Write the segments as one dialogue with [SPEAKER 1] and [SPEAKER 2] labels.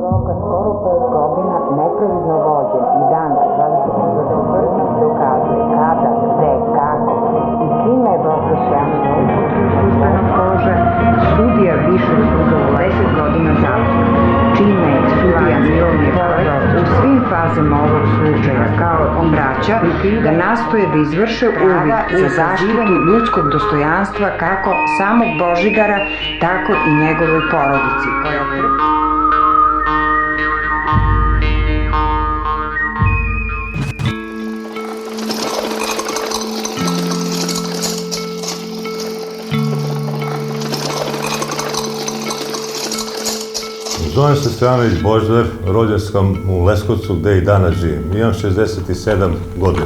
[SPEAKER 1] Roka skoro 5 godina nepravidno vođen i dan 24. se ukazuje kada, gde, kako i čime je došao službenog položaja sudija višeg suda u 10 godina zatvora, čime je sudija Milomir Kovač u svim fazama ovog slučaja kao on vraća da nastoje da izvrše uvid za zaštitu ljudskog dostojanstva kako samog Božidara, tako i njegovoj porodici koja
[SPEAKER 2] Zovem se Stojanović Božidar, rođen sam u Leskovcu gde i danas živim. Imam 67 godina.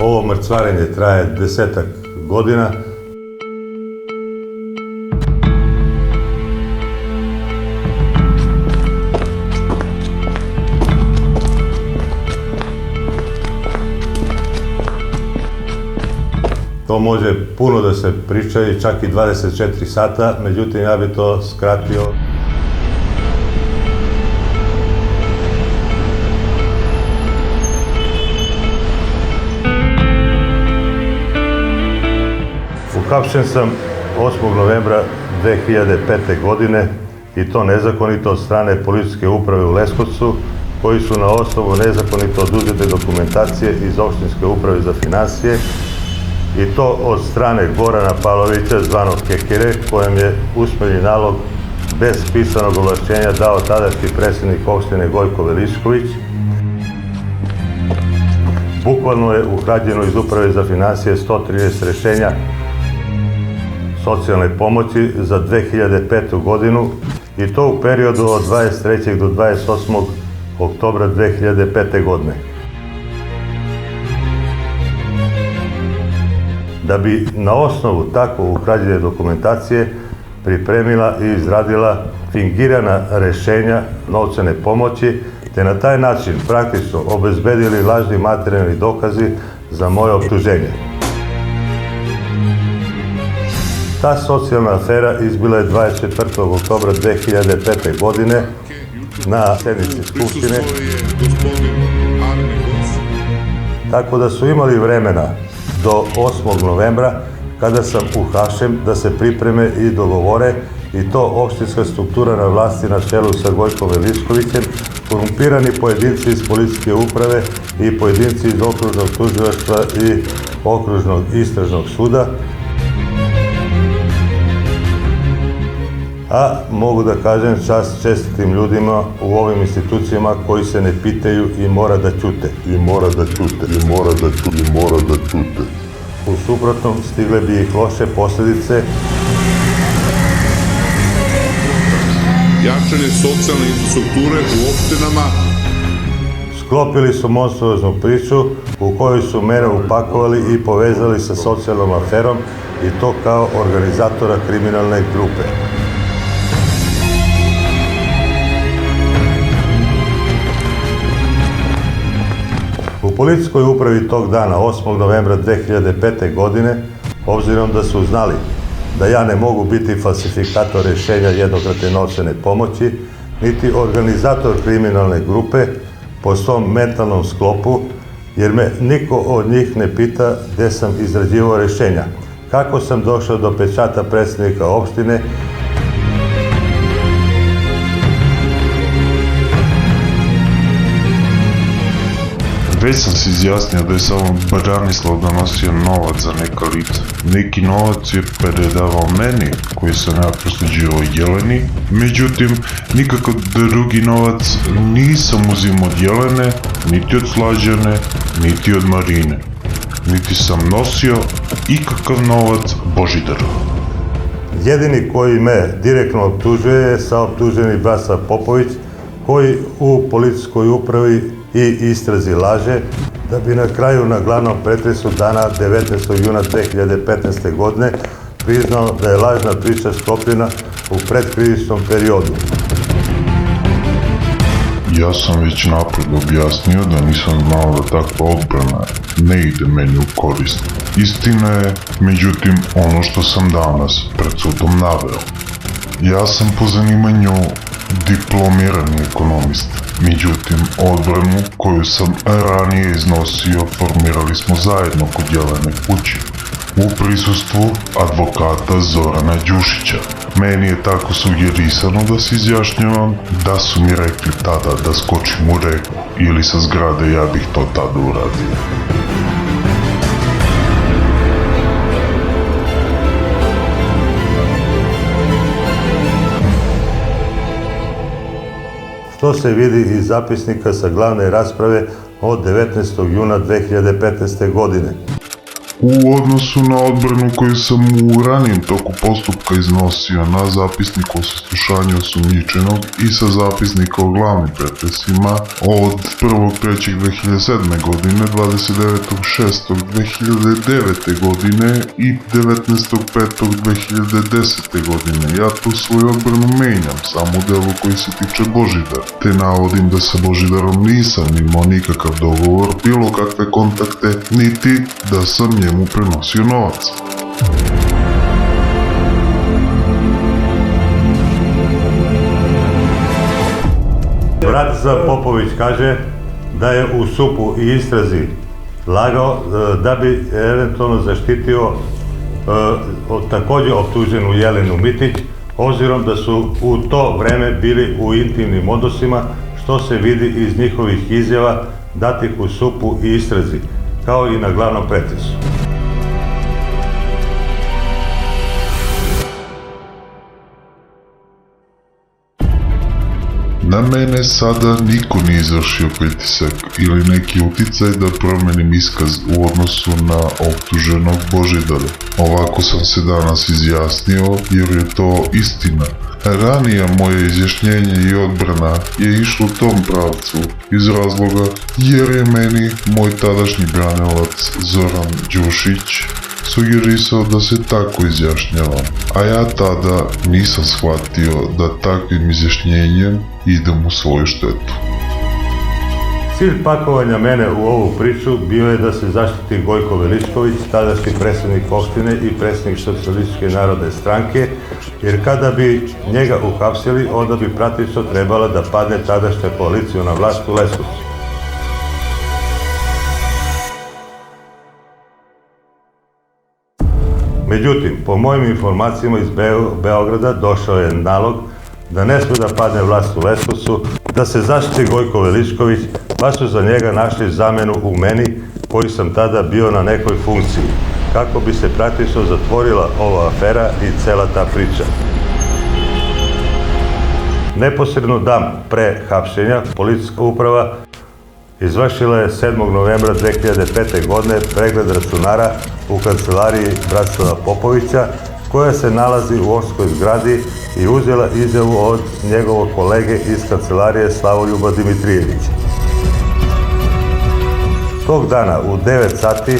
[SPEAKER 2] Ovo mrcvarenje traje 10-ak godina. To može puno da se priča i čak i 24 sata, međutim ja bi to skratio. Uhapšen sam 8. novembra 2005. godine i to nezakonito od strane policijske uprave u Leskovcu, koji su na osnovu nezakonito oduzete dokumentacije iz opštinske uprave za finansije i to od strane Gorana Pavlovića, zvanog Kekere, kojem je usmeni nalog bez pisanog ovlašćenja dao tadašnji predsjednik opštine Gojko Velišković. Bukvalno je uhrađeno iz uprave za finansije 130 rešenja socijalne pomoći za 2005. godinu i to u periodu od 23. do 28. oktobra 2005. godine. Da bi na osnovu tako ukrađene dokumentacije pripremila i izradila fingirana rešenja novčane pomoći, te na taj način praktično obezbedili lažni materijalni dokazi za moje optuženje. Ta socijalna afera izbila je 24. oktobra 2005. godine na sednici Skupštine, tako da su imali vremena do 8. novembra, kada sam uhapšen, da se pripreme i dogovore, i to opštinska struktura na vlasti na čelu sa Gojkom Veliškovićem, korumpirani pojedinci iz policijske uprave i pojedinci iz okružnog tužilaštva i okružnog istražnog suda. A mogu da kažem čast čestitim ljudima u ovim institucijama koji se ne pitaju i mora da ćute. U suprotnom stigle bi ih loše posledice.
[SPEAKER 3] Jačanje socijalne infrastrukture u opštinama.
[SPEAKER 2] Sklopili su monstruoznu priču u kojoj su mene upakovali i povezali sa socijalnom aferom i to kao organizatora kriminalne grupe. U policijskoj upravi tog dana, 8. novembra 2005. godine, obzirom da su znali da ja ne mogu biti falsifikator rešenja jednokratne novčane pomoći, niti organizator kriminalne grupe po svom mentalnom sklopu, jer me niko od njih ne pita gde sam izrađivao rešenja, kako sam došao do pečata predsjednika opštine.
[SPEAKER 4] Već sam se izjasnio da je samo Branislav donosio novac za neka lica. Neki novac je predavao meni, koji sam ja prosleđivao Jeleni. Međutim, nikakav drugi novac nisam uzimao od Jelene, niti od Slađane, niti od Marine. Niti sam nosio ikakav novac Božidaru.
[SPEAKER 2] Jedini koji me direktno optužuje je saoptuženi Brasa Popović, koji u policijskoj upravi i istrazi laže, da bi na kraju na glavnom pretresu dana 19. juna 2015. godine priznao da je lažna priča sklopljena u predkrivičnom periodu.
[SPEAKER 4] Ja sam već napred objasnio da nisam znao da takva odbrana ne ide meni u korist. Istina je, međutim, ono što sam danas pred sudom naveo. Ja sam po zanimanju diplomirani ekonomist, međutim, odbranu koju sam ranije iznosio formirali smo zajedno kod Jelene kući, u prisustvu advokata Zorana Đušića. Meni je tako sugerisano da se izjašnjavam, da su mi rekli tada da skočim u reku ili sa zgrade, ja bih to tada uradio.
[SPEAKER 2] Što se vidi iz zapisnika sa glavne rasprave od 19. juna 2015. godine.
[SPEAKER 4] U odnosu na odbranu koju sam u ranijem toku postupka iznosio na zapisnik o saslušanju osumnjičenog i sa zapisnika o glavnim pretresima od 1.3.2007. godine, 29.6.2009. godine i 19.5.2010. godine. Ja tu svoju odbranu menjam, samo u delu koji se tiče Božidara, te navodim da sa Božidarom nisam imao nikakav dogovor, bilo kakve kontakte, niti da sam njemu prenosio novac.
[SPEAKER 2] Bratislav Popović kaže da je u SUP-u i istrazi lagao da bi eventualno zaštitio također optuženu Jelenu Mitić, obzirom da su u to vreme bili u intimnim odnosima, što se vidi iz njihovih izjava datih u SUP-u i istrazi, kao i na glavnom pretresu.
[SPEAKER 4] Na mene sada niko nije izvršio pritisak ili neki uticaj da promenim iskaz u odnosu na optuženog Božidara. Ovako sam se danas izjasnio jer je to istina. Ranije moje izjašnjenje i odbrana je išlo u tom pravcu iz razloga jer je meni moj tadašnji branilac Zoran Đušić sugerisao da se tako izjašnjavam, a ja tada nisam shvatio da takvim izjašnjenjem idem u svoju štetu.
[SPEAKER 2] Cilj pakovanja mene u ovu priču bio je da se zaštiti Gojko Veličković, tadašnji predsjednik opštine i predsjednik Socijalističke narodne stranke, jer kada bi njega uhapsili, onda bi praktično trebala da padne tadašnja koalicija na vlast u Leskovcu. Međutim, po mojim informacijama iz Beograda došao je nalog da ne smije da padne vlast u Leskovcu, da se zaštiti Gojko Veličković, pa su za njega našli zamenu u meni, koji sam tada bio na nekoj funkciji, kako bi se praktično zatvorila ova afera i cela ta priča. Neposredno dan pre hapšenja, policijska uprava izvršila je 7. novembra 2005. godine pregled računara u kancelariji Bratislava Popovića, koja se nalazi u opštinskoj zgradi, i uzela izjavu od njegovog kolege iz kancelarije Slavoljuba Dimitrijevića. Tog dana u 9 sati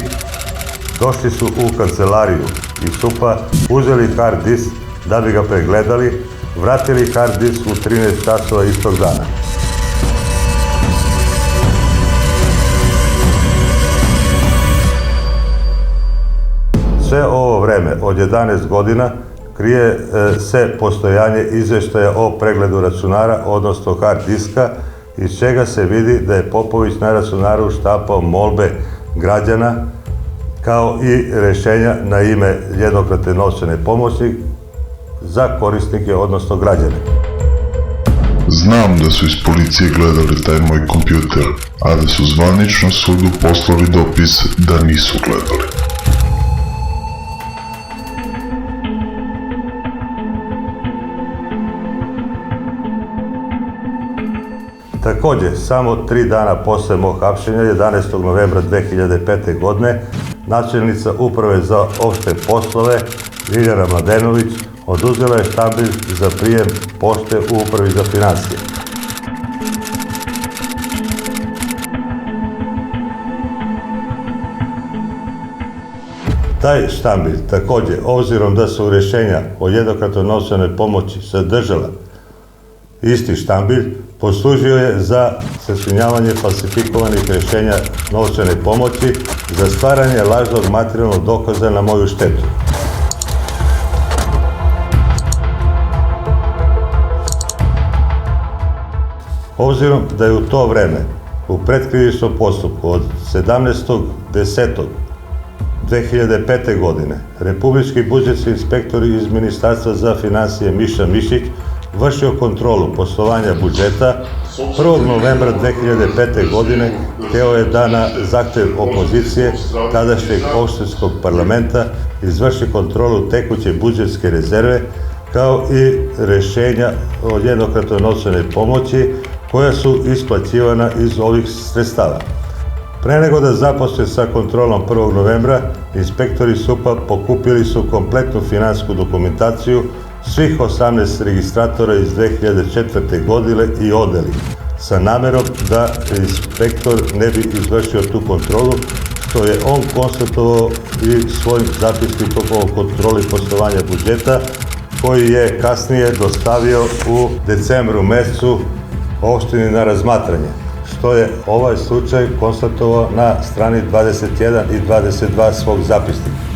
[SPEAKER 2] došli su u kancelariju iz SUP-a, uzeli hard disk da bi ga pregledali, vratili hard disk u 13 časova istog dana. Sve ovo vreme, od 11 godina, krije se postojanje izvještaja o pregledu računara, odnosno hard diska, iz čega se vidi da je Popović na računaru štampao molbe građana, kao i rješenja na ime jednokratne novčane pomoći za korisnike, odnosno građane.
[SPEAKER 4] Znam da su iz policije gledali taj moj kompjuter, a da su zvanično sudu poslali dopis da nisu gledali.
[SPEAKER 2] Također, samo 3 dana posle mog hapšenja, 11. novembra 2005. godine, načelnica Uprave za opšte poslove Ljiljana Mladenović oduzela je štambilj za prijem pošte u Upravi za financije. Taj štambilj također, obzirom da su rješenja o jednokratnoj novčanoj pomoći sadržala isti štambilj, poslužio je za sačinjavanje falsifikovanih rješenja novčane pomoći za stvaranje lažnog materijalnog dokaza na moju štetu. Obzirom da je u to vreme u predkrivičnom postupku od 17.10.2005. godine republički budžetski inspektor iz Ministarstva za financije Miša Mišić vršio kontrolu poslovanja budžeta, 1. novembra 2005. godine hteo je da na zahtev opozicije tadašnjeg opštinskog parlamenta izvrši kontrolu tekuće budžetske rezerve kao i rešenja o jednokratnoj novčanoj pomoći koja su isplaćivana iz ovih sredstava. Pre nego da započne sa kontrolom 1. novembra, inspektori SUP-a pokupili su kompletnu finansijsku dokumentaciju svih 18 registratora iz 2004. godine i odeli, sa namerom da inspektor ne bi izvršio tu kontrolu, što je on konstatovao i svojim zapisnikom o kontroli poslovanja budžeta, koji je kasnije dostavio u decembru mesecu opštini na razmatranje, što je ovaj slučaj konstatovao na strani 21 i 22 svog zapisnika.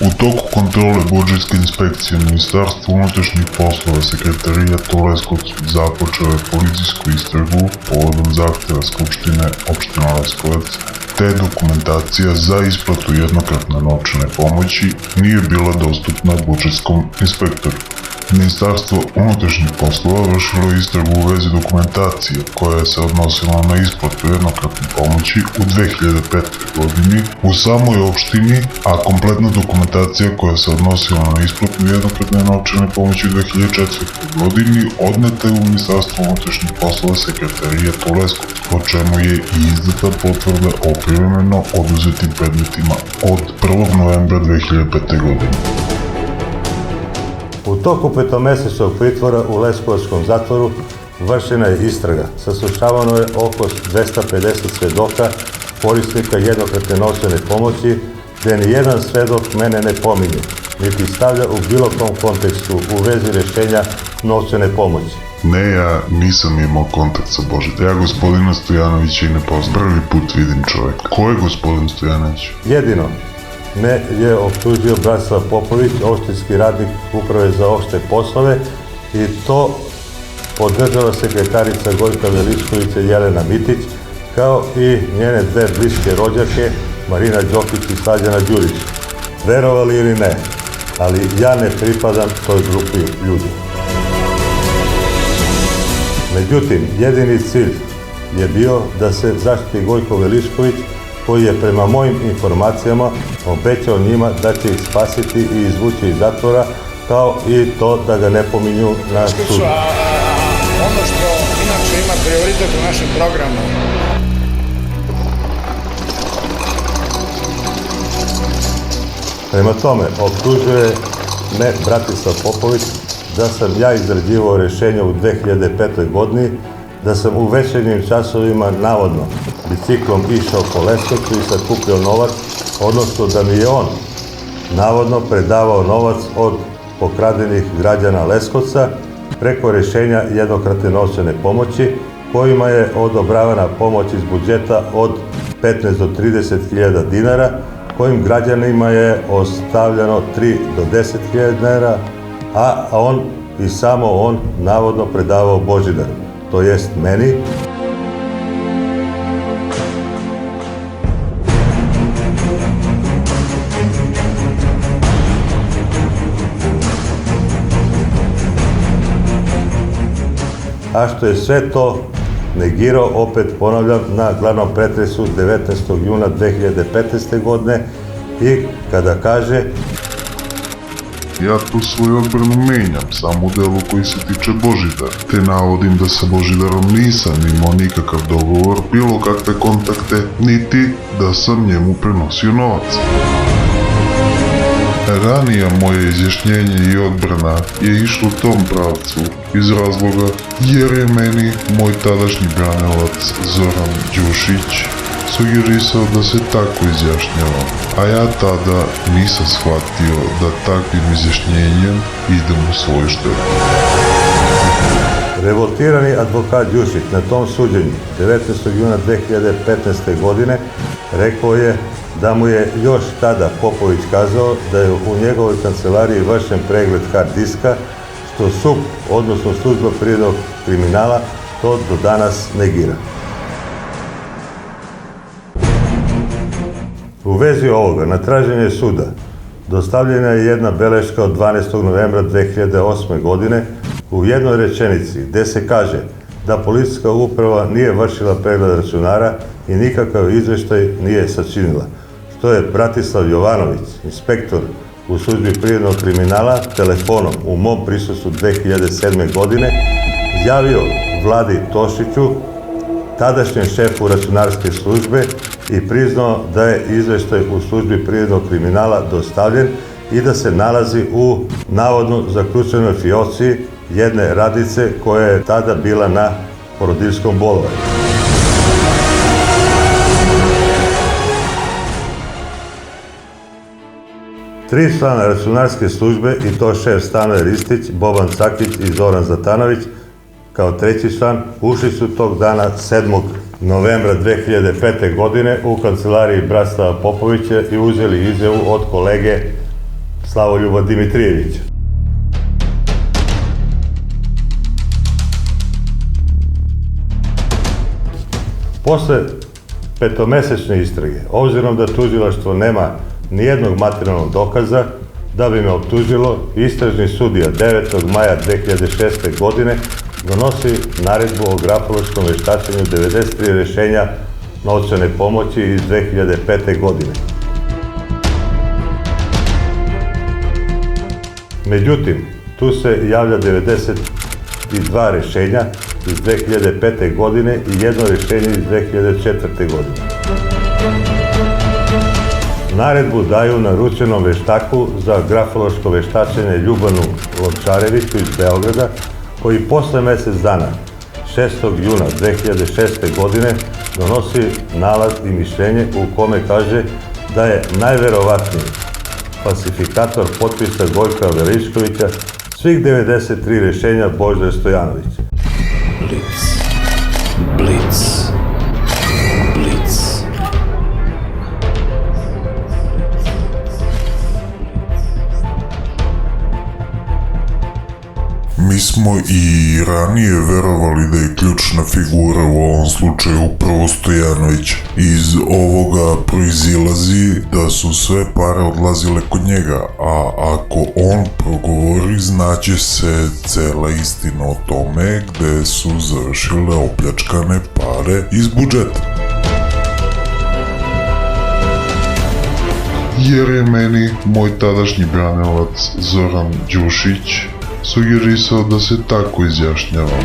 [SPEAKER 4] U toku kontrole budžetske inspekcije Ministarstvo unutrašnjih poslova Sekretarijat u Leskovcu započeo je policijsku istragu povodom zahteva Skupštine opštine Leskovac, te dokumentacija za isplatu jednokratne novčane pomoći nije bila dostupna budžetskom inspektoru. Ministarstvo unutrašnjih poslova vršilo istragu u vezi dokumentacije koja se odnosila na isplatu jednokratne pomoći u 2005. godini u samoj opštini, a kompletna dokumentacija koja se odnosila na isplatu jednokratne novčane pomoći u 2004. godini odneta je u Ministarstvo unutrašnjih poslova Sekretarijat u Leskovcu, po čemu je i izdata potvrda o privremeno oduzetim predmetima od 1. novembra 2005. godine.
[SPEAKER 2] U toku petomesečnog pritvora u Leskovačkom zatvoru vršena je istraga. Saslušavano je oko 250 svedoka korisnika jednokratne novčane pomoći, gde ni jedan svedok mene ne pominje, niti stavlja u bilo kom kontekstu u vezi rešenja novčane pomoći.
[SPEAKER 4] Ne, ja nisam imao kontakt sa Božitom. Ja gospodina Stojanovića i ne poznam. Prvi put vidim čovjeka. Ko je gospodin Stojanović?
[SPEAKER 2] Jedino me je optužio Bratislav Popović, opštinski radnik Uprave za opšte poslove, i to podržava sekretarica Gojka Veličkovića Jelena Mitić, kao i njene dve bliske rođake Marina Đokić i Slađana Đurić. Verovali ili ne, ali ja ne pripadam toj grupi ljudi. Međutim, jedini cilj je bio da se zaštiti Gojko Veličković, koji je prema mojim informacijama obećao njima da će ih spasiti i izvući iz zatvora, kao i to da ga ne pominju na sudu.
[SPEAKER 5] Ono što inače ima prioritet u našem programu.
[SPEAKER 2] Prema tome, optužuje me Bratislav Popović da sam ja izrađivao rešenja u 2005. godini, da sam u večernjim časovima navodno biciklom išao po Leskovcu i sakupljao novac, odnosno da mi je on navodno predavao novac od pokradenih građana Leskovca preko rešenja jednokratne novčane pomoći, kojima je odobravana pomoć iz budžeta od 15 do 30.000 dinara, kojim građanima je ostavljano 3 do 10.000 dinara, a on i samo on navodno predavao Božidaru, to jest meni. A što je sve to negirao, opet ponavljam, na glavnom pretresu 19. juna 2015. godine, i kada kaže:
[SPEAKER 4] Ja tu svoju odbranu menjam, samo u delu koji se tiče Božidara, te navodim da sa Božidarom nisam imao nikakav dogovor, bilo kakve kontakte, niti da sam njemu prenosio novac. Ranije moje izjašnjenje i odbrana je išlo u tom pravcu iz razloga jer je meni moj tadašnji branilac Zoran Đušić sugerisao da se tako izjašnjavam, a ja tada nisam shvatio da takvim izjašnjenjem idem u svoju štetu.
[SPEAKER 2] Revoltirani advokat Đušić na tom suđenju 19. juna 2015. godine rekao je da mu je još tada Popović kazao da je u njegovoj kancelariji vršen pregled hard diska, što SUP, odnosno služba privrednog kriminala, to do danas negira. U vezi ovoga, na traženje suda, dostavljena je jedna beleška od 12. novembra 2008. godine u jednoj rečenici gde se kaže da policijska uprava nije vršila pregled računara i nikakav izveštaj nije sačinila, što je Bratislav Jovanović, inspektor u službi privrednog kriminala, telefonom u mom prisustvu 2007. godine izjavio Vladi Tošiću, tadašnjem šefu računarske službe, i priznao da je izveštaj u službi privrednog kriminala dostavljen i da se nalazi u navodno zaključenoj fioci jedne radnice koja je tada bila na porodiljskom bolovanju. Tri člana računarske službe, i to šef Stanoje Ristić, Boban Cakić i Zoran Zlatanović, kao treći član, ušli su tog dana 7. novembra 2005. godine u kancelariji Bratislava Popovića i uzeli izjavu od kolege Slavoljuba Dimitrijevića. Posle petomesečne istrage, obzirom da tužilaštvo nema nijednog materijalnog dokaza da bi me optužilo, istražni sudija 9. maja 2006. godine donosi naredbu o grafološkom veštačenju 93 rešenja novčane pomoći iz 2005. godine. Međutim, tu se javlja 92 rešenja iz 2005. godine i jedno rešenje iz 2004. godine. Naredbu daju naručenom veštaku za grafološko veštačenje Ljubanu Lončareviću iz Beograda, koji posle mesec dana, 6. juna 2006. godine, donosi nalaz i mišljenje u kome kaže da je najverovatniji falsifikator potpisa Gojka Veličkovića svih 93 rešenja Božidar Stojanović.
[SPEAKER 6] Blitz. Blitz. Blitz.
[SPEAKER 4] Mi smo i ranije verovali da je ključna figura u ovom slučaju upravo Stojanović. Iz ovoga proizilazi da su sve pare odlazile kod njega, a ako on progovori, znaće se cela istina o tome gde su završile opljačkane pare iz budžeta. Jer je meni moj tadašnji branilac Zoran Đušić sugerisao da se tako izjašnjavam.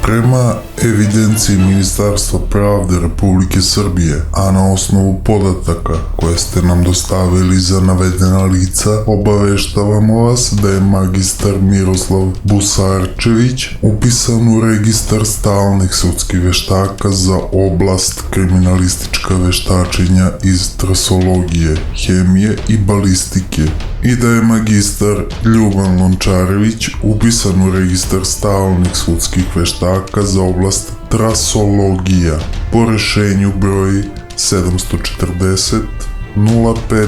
[SPEAKER 4] Prema evidenciji Ministarstva pravde Republike Srbije, a na osnovu podataka koje ste nam dostavili za navedena lica, obaveštavamo vas da je magistar Miroslav Busarčević upisan u registar stalnih sudskih veštaka za oblast kriminalistička veštačenja iz trasologije, hemije i balistike i da je magistar Ljuban Lončarević upisan u registar stalnih sudskih veštaka za oblast trasologija po rešenju broj 740 05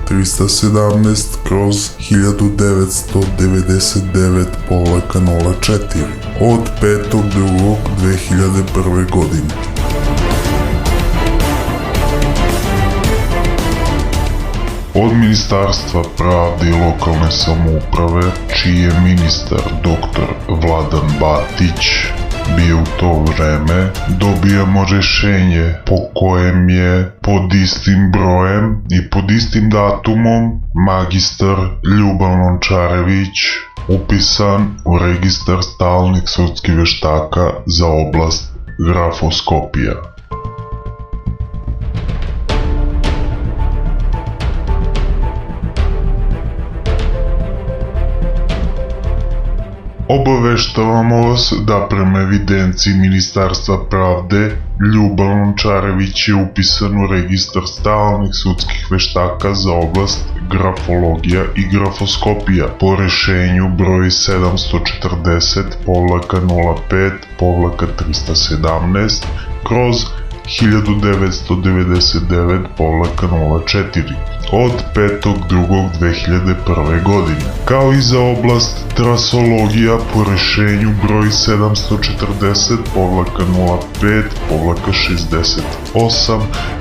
[SPEAKER 4] 317/1999/04 od 5.2.2001. godine. Od Ministarstva pravde i lokalne samouprave, čiji je ministar dr. Vladan Batić bio u to vreme, dobijamo rešenje po kojem je pod istim brojem i pod istim datumom magistar Ljuban Lončarević upisan u registar stalnih sudskih veštaka za oblast grafoskopija. Obaveštavamo vas da prema evidenciji Ministarstva pravde Ljuba Lončarević je upisan u registar stalnih sudskih veštaka za oblast grafologija i grafoskopija po rešenju broj 740-05-317 kroz 1999-04 od 5.2.2001. godine, kao i za oblast trasologija po rešenju broj 740-05-68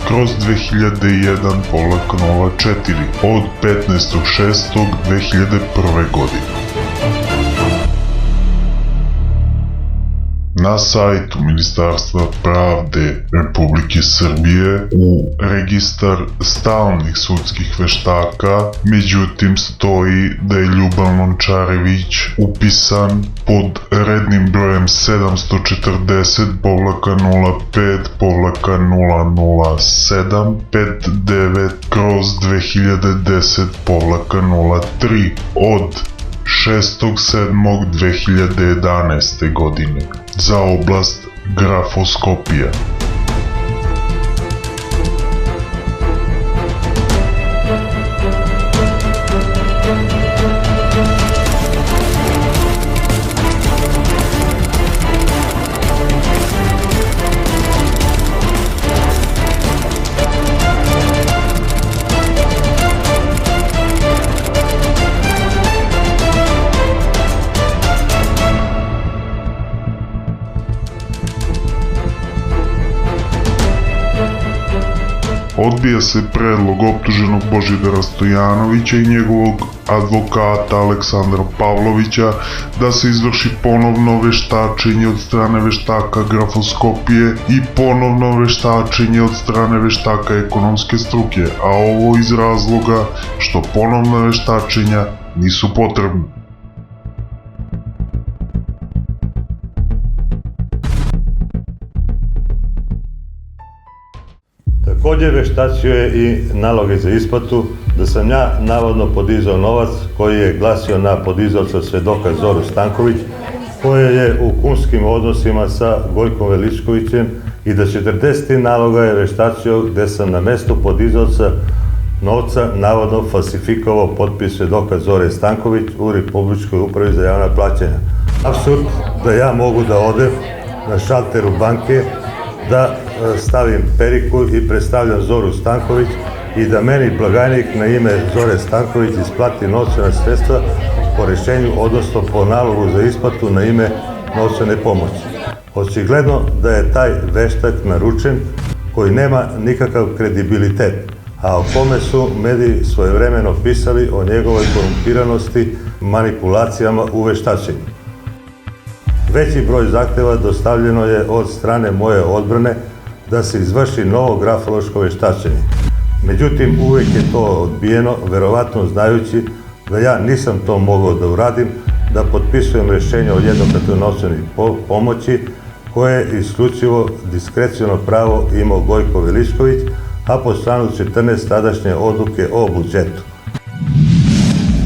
[SPEAKER 4] kroz 2001-04 od 15.6.2001. godine. Na sajtu Ministarstva pravde Republike Srbije u registar stalnih sudskih veštaka, međutim stoji da je Ljuban Lončarević upisan pod rednim brojem 740-05-007-59 kroz 2010-03 od 6.7.2011. godine za oblast grafoskopija. Odbija se predlog optuženog Božidara Stojanovića i njegovog advokata Aleksandra Pavlovića da se izvrši ponovno veštačenje od strane veštaka grafoskopije i ponovno veštačenje od strane veštaka ekonomske struke, a ovo iz razloga što ponovna veštačenja nisu potrebna.
[SPEAKER 2] Također veštačio je i naloge za isplatu da sam ja navodno podizao novac koji je glasio na podizalca svedoka Zoru Stanković, koja je u kumskim odnosima sa Gojkom Veličkovićem i da 40 naloga je veštačio gde sam na mestu podizalca novca navodno falsifikovao potpis svedoka Zore Stanković u Republičkoj upravi za javna plaćanja. Apsurd da ja mogu da odem na šalteru banke, da stavim periku i predstavljam Zoru Stanković i da meni blagajnik na ime Zore Stanković isplati novčana sredstva po rešenju, odnosno po nalogu za isplatu na ime novčane pomoći. Očigledno da je taj veštak naručen koji nema nikakav kredibilitet, a o kome su mediji svojevremeno pisali o njegovoj korumpiranosti, manipulacijama u veštačenju. Veći broj zahteva dostavljeno je od strane moje odbrane da se izvrši novo grafološko veštačenje. Međutim, uvek je to odbijeno, verovatno znajući da ja nisam to mogao da uradim, da potpisujem rešenje o jednokratnoj novčanoj pomoći koje je isključivo diskreciono pravo imao Gojko Veličković, a po članu 14 tadašnje odluke o budžetu.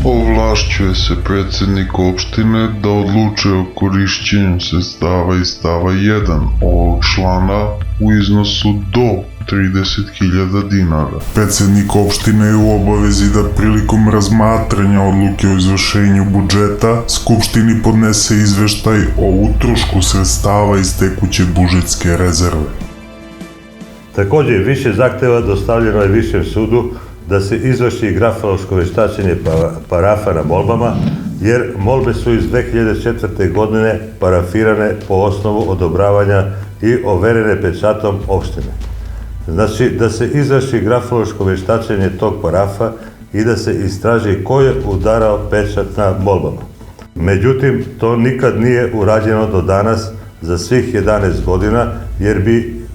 [SPEAKER 4] Ovlašćuje se predsjednik opštine da odlučuje o korišćenju sredstava iz stava 1 ovog člana u iznosu do 30.000 dinara. Predsjednik opštine je u obavezi da prilikom razmatranja odluke o izvršenju budžeta Skupštini podnese izveštaj o utrošku sredstava iz tekuće budžetske rezerve.
[SPEAKER 2] Također, više zahteva dostavljeno je Višem sudu da se izvrši grafološko veštačenje parafa na molbama, jer molbe su iz 2004. godine parafirane po osnovu odobravanja i overene pečatom opštine. Znači, da se izvrši grafološko veštačenje tog parafa i da se istraži ko je udarao pečat na molbama. Međutim, to nikad nije urađeno do danas za svih 11 godina, jer bi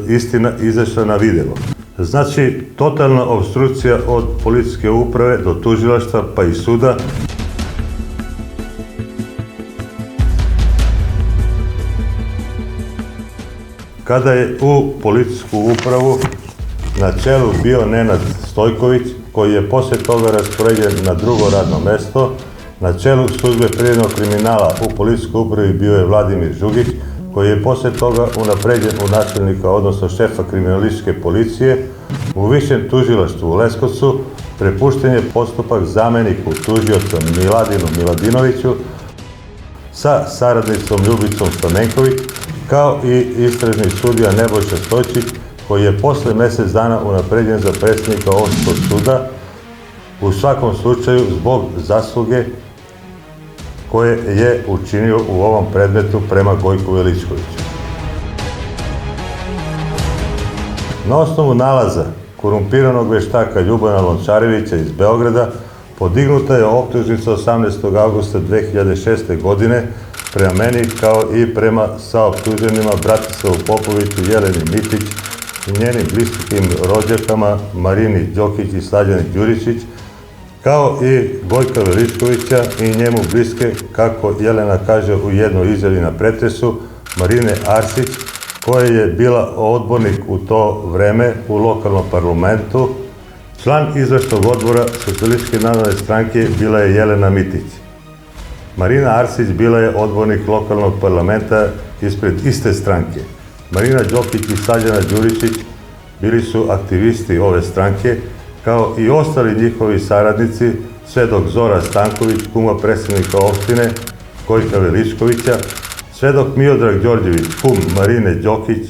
[SPEAKER 2] istina izašla na videlo. Znači, totalna opstrukcija od policijske uprave do tužilaštva pa i suda. Kada je u policijsku upravu na čelu bio Nenad Stojković, koji je posle toga raspoređen na drugo radno mesto Na čelu službe privrednog kriminala u policijskoj upravi bio je Vladimir Žugić, koji je poslije toga unapređen u načelnika, odnosno šefa kriminalističke policije. U višem tužilaštvu u Leskovcu prepušten je postupak zamjeniku tužioca Miladinu Miladinoviću sa saradnicom Ljubicom Stamenković, kao i istražni sudija Nebojša Stojčić, koji je posle mjesec dana unapređen za predsjednika Općinskog suda, u svakom slučaju zbog zasluge koje je učinio u ovom predmetu prema Gojku Veličkoviću. Na osnovu nalaza korumpiranog veštaka Ljubana Lončarevića iz Beograda podignuta je optužnica 18. augusta 2006. godine prema meni, kao i prema saoptuženima Bratislavu Popoviću, Jeleni Mitić i njenim bliskim rođakama Marini Đokić i Slađani Đurišić, kao i Gojka Veličkovića i njemu bliske, kako Jelena kaže u jednoj izjavi na pretresu, Marine Arsić, koja je bila odbornik u to vreme u lokalnom parlamentu. Član izvršnog odbora Socijalističke narodne stranke bila je Jelena Mitić. Marina Arsić bila je odbornik lokalnog parlamenta ispred iste stranke. Marina Đokić i Slađana Đurišić bili su aktivisti ove stranke, kao i ostali njihovi saradnici, sve dok Zora Stanković, kuma predsjednika opštine Gojka Veličkovića, sve dok Miodrag Đorđević, kum Marine Đokić,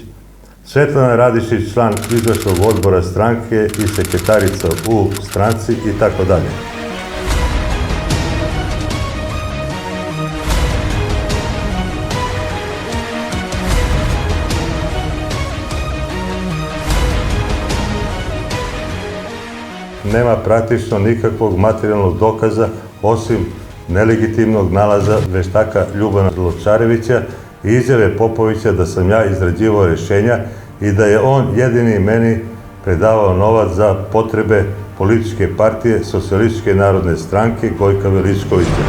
[SPEAKER 2] Svetlana Radišić, član izvršnog odbora stranke i sekretarica u stranci itd. Nema praktično nikakvog materijalnog dokaza osim nelegitimnog nalaza veštaka Ljubana Lončarevića i izjave Popovića da sam ja izrađivao rješenja i da je on jedini meni predavao novac za potrebe političke partije Socijalističke narodne stranke Gojka Veličkovića.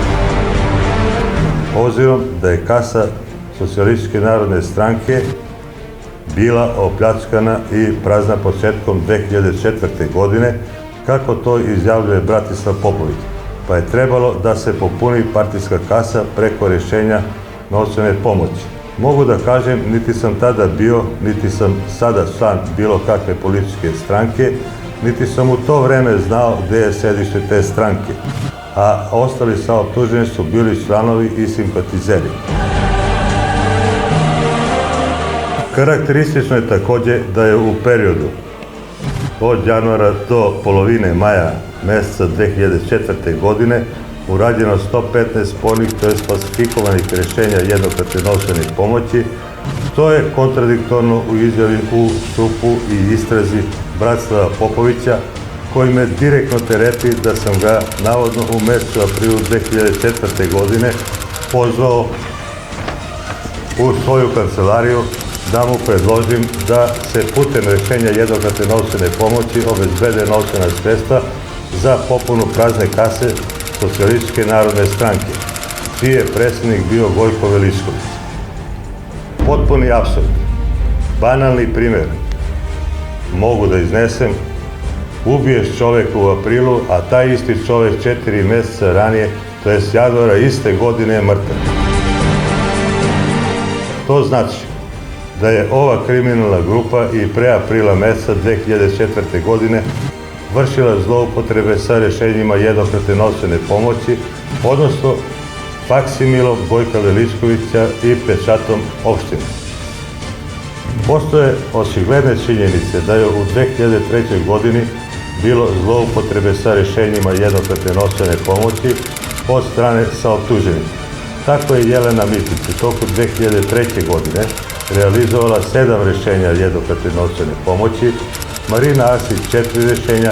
[SPEAKER 2] Obzirom da je kasa Socijalističke narodne stranke bila opljačkana i prazna početkom 2004. godine, kako to izjavljuje Bratislav Popović, pa je trebalo da se popuni partijska kasa preko rješenja novčane pomoći. Mogu da kažem, niti sam tada bio, niti sam sada član bilo kakve političke stranke, niti sam u to vreme znao gdje je sedište te stranke, a ostali saoptuženi su bili članovi i simpatizeri. Karakteristično je također da je u periodu od januara do polovine maja mjeseca 2004. godine urađeno 115 spornih, tj. falsifikovanih rješenja jednokratne novčane pomoći, što je kontradiktorno u izjavi u SUP-u i istrazi Bratislava Popovića, koji me direktno tereti da sam ga navodno u mjesecu aprilu 2004. godine pozvao u svoju kancelariju da mu predložim da se putem rješenja jednokratne novčane pomoći obezbede novčana sredstva za popunu prazne kase Socijalističke narodne stranke, čiji je predsjednik bio Gojko Veličković. Potpuni apsurd. Banalni primjer. Mogu da iznesem. Ubiješ čovjeka u aprilu, a taj isti čovjek 4 mjeseca ranije, to jest januara iste godine, je mrtav. To znači da je ova kriminalna grupa i pre aprila mjeseca 2004. godine vršila zloupotrebe sa rješenjima jednokratne novčane pomoći, odnosno faksimilom Gojka Veličkovića i pečatom opštine. Postoje očigledne činjenice da je u 2003. godini bilo zloupotrebe sa rješenjima jednokratne novčane pomoći od strane saoptuženih. Tako je Jelena Mitić u toku 2003. godine realizovala 7 rješenja jednokratne novčane pomoći, Marina Arsić 4 rješenja,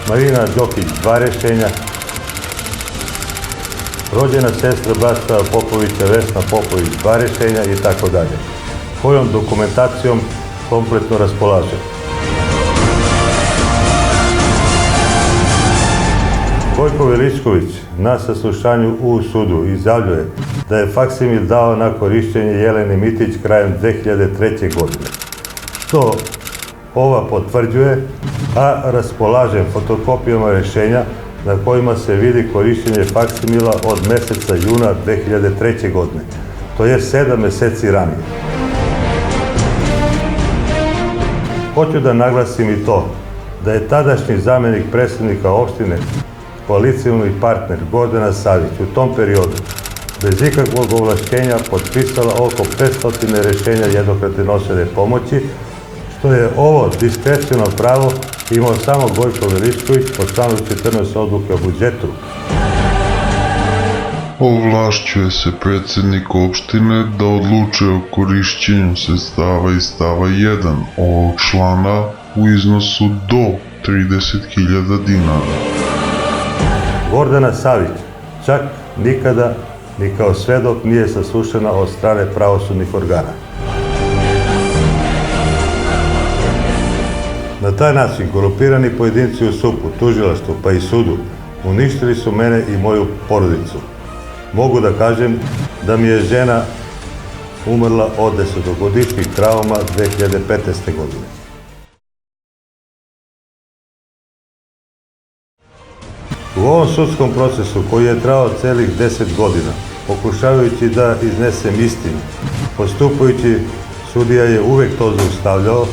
[SPEAKER 2] Marina Đokić 2 rješenja, rođena sestra Bratislava Popovića Vesna Popović 2 rješenja itd. Kojom dokumentacijom kompletno raspolaže. Gojko Veličković na saslušanju u sudu izjavljuje da je faksimil dao na korištenje Jeleni Mitić krajem 2003. godine. Što ova potvrđuje, a raspolaže fotokopijama rješenja na kojima se vidi korištenje faksimila od meseca juna 2003. godine, to je 7 meseci ranije. Hoću da naglasim i to da je tadašnji zamjenik predsjednika opštine, koalicioni partner Gordana Savić u tom periodu bez ikakvog ovlašćenja potpisala oko 500 rešenja jednokratne novčane pomoći, što je ovo diskreciono pravo imao samo Gojko Veličković po članu 14 odluke o budžetu.
[SPEAKER 4] Ovlašćuje se predsjednik opštine da odlučuje o korišćenju sredstava iz stava 1 ovog člana u iznosu do 30.000 dinara.
[SPEAKER 2] Gordana Savić čak nikada ni kao svedok nije saslušana od strane pravosudnih organa. Na taj način korumpirani pojedinci u SUP-u, tužilaštvu pa i sudu uništili su mene i moju porodicu. Mogu da kažem da mi je žena umrla od 10-godišnjih trauma 2015. godine. U ovom sudskom procesu koji je trajao celih 10 godina, pokušavajući da iznesem istinu, postupajući, sudija je uvek to zaustavljao,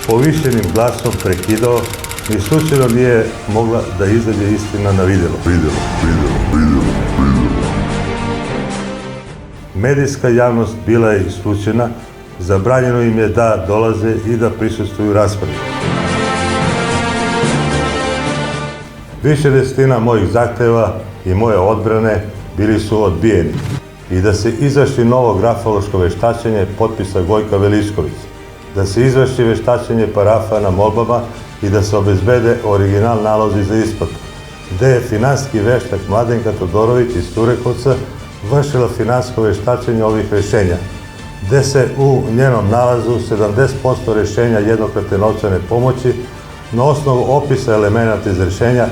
[SPEAKER 2] povišenim glasom prekidao, ni slučajno nije mogla da izađe istina na videlo. Medijska javnost bila je isključena, zabranjeno im je da dolaze i da prisustvuju raspravi. Više desetina mojih zahteva i moje odbrane bili su odbijeni i da se izvrši novo grafološko veštačenje potpisa Gojka Veličković, da se izvrši veštačenje parafa na molbama i da se obezbede original nalozi za isplatu, gde je finansijski veštak Mladenka Todorović iz Turekovca vršila finansijsko veštačenje ovih rešenja, gde se u njenom nalazu 70% rešenja jednokratne novčane pomoći na osnovu opisa elemenata iz rešenja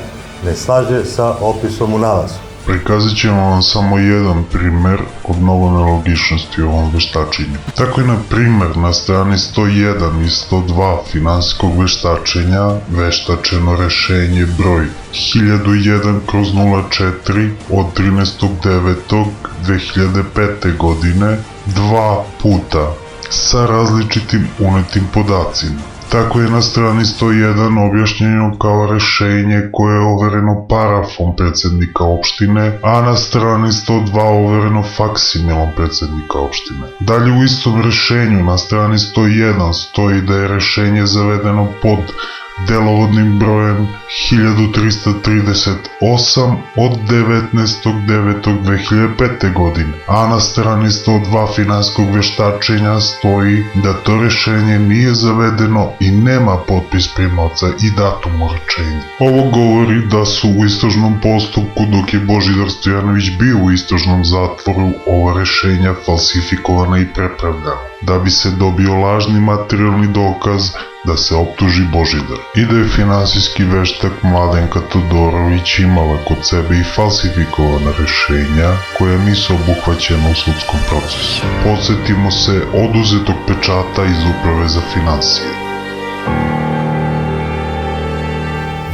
[SPEAKER 2] ne slaže sa opisom u nalazu.
[SPEAKER 4] Prikazat ćemo vam samo jedan primer od mnogo nelogičnosti u ovom veštačenju. Tako je, na primer, na strani 101 i 102 finansijskog veštačenja veštačeno rešenje broj 1001/04 od 13.9.2005. godine 2 puta sa različitim unetim podacima. Tako je na strani 101 objašnjeno kao rešenje koje je overeno parafom predsjednika opštine, a na strani 102 overeno faksimilom predsjednika opštine. Dalje u istom rešenju na strani 101 stoji da je rešenje zavedeno pod delovodnim brojem 1338 od 19.9.2005. godine, a na strani 102 finansijskog veštačenja stoji da to rešenje nije zavedeno i nema potpis primaoca i datum uručenja. Ovo govori da su u istražnom postupku, dok je Božidar Stojanović bio u istražnom zatvoru, ova rešenja falsifikovana i prepravdana, da bi se dobio lažni materijalni dokaz da se optuži Božidar i da je finansijski veštak Mladenka Todorović imala kod sebe i falsifikovana rešenja koja nisu obuhvaćena u sudskom procesu. Podsjetimo se oduzetog pečata iz Uprave za finansije.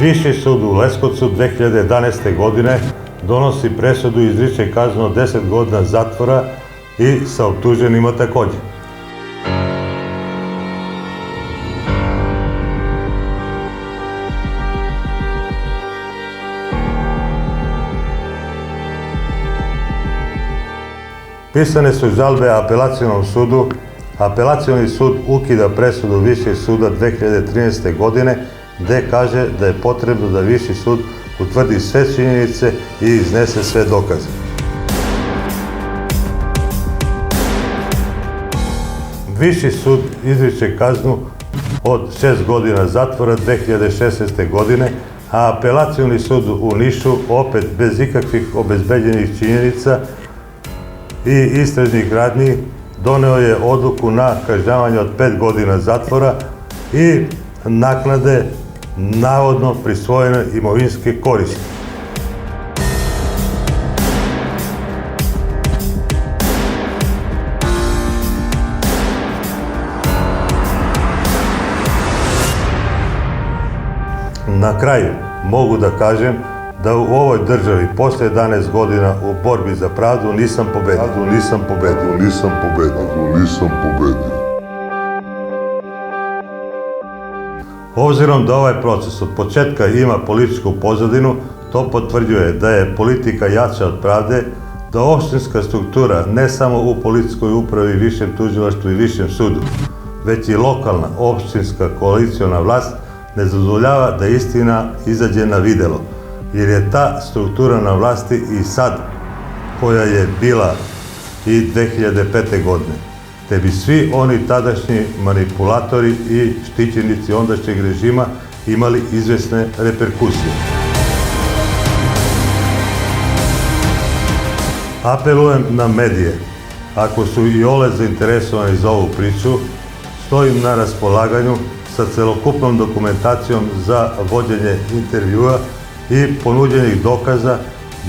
[SPEAKER 2] Viši sud u Leskovcu 2011. godine donosi presudu i izriče kaznu od 10 godina zatvora i sa optuženima takođe. Pisane su žalbe apelacionom sudu. Apelacioni sud ukida presudu Višeg suda 2013. godine, gde kaže da je potrebno da Viši sud utvrdi sve činjenice i iznese sve dokaze. Viši sud izriče kaznu od 6 godina zatvora 2016. godine, a apelacioni sud u Nišu, opet bez ikakvih obezbeđenih činjenica i istražnih radnji, doneo je odluku na kažnjavanje od 5 godina zatvora i naknade navodno prisvojene imovinske koristi. Na kraju mogu da kažem da u ovoj državi posle 11 godina u borbi za pravdu nisam pobedio. Obzirom da ovaj proces od početka ima političku pozadinu, to potvrđuje da je politika jača od pravde, da opštinska struktura ne samo u policijskoj upravi, višem tužilaštvu i višem sudu, već i lokalna opštinska koaliciona vlast ne dozvoljava da istina izađe na videlo, jer je ta struktura na vlasti i sad, koja je bila i 2005. godine, te bi svi oni tadašnji manipulatori i štićenici ondašnjeg režima imali izvesne reperkusije. Apelujem na medije, ako su i ole zainteresovani za ovu priču, stojim na raspolaganju sa celokupnom dokumentacijom za vođenje intervjua i ponuđenih dokaza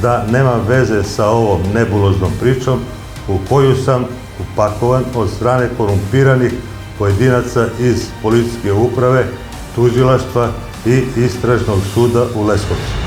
[SPEAKER 2] da nemam veze sa ovom nebuloznom pričom u koju sam upakovan od strane korumpiranih pojedinaca iz policijske uprave, tužilaštva i istražnog suda u Leskovcu.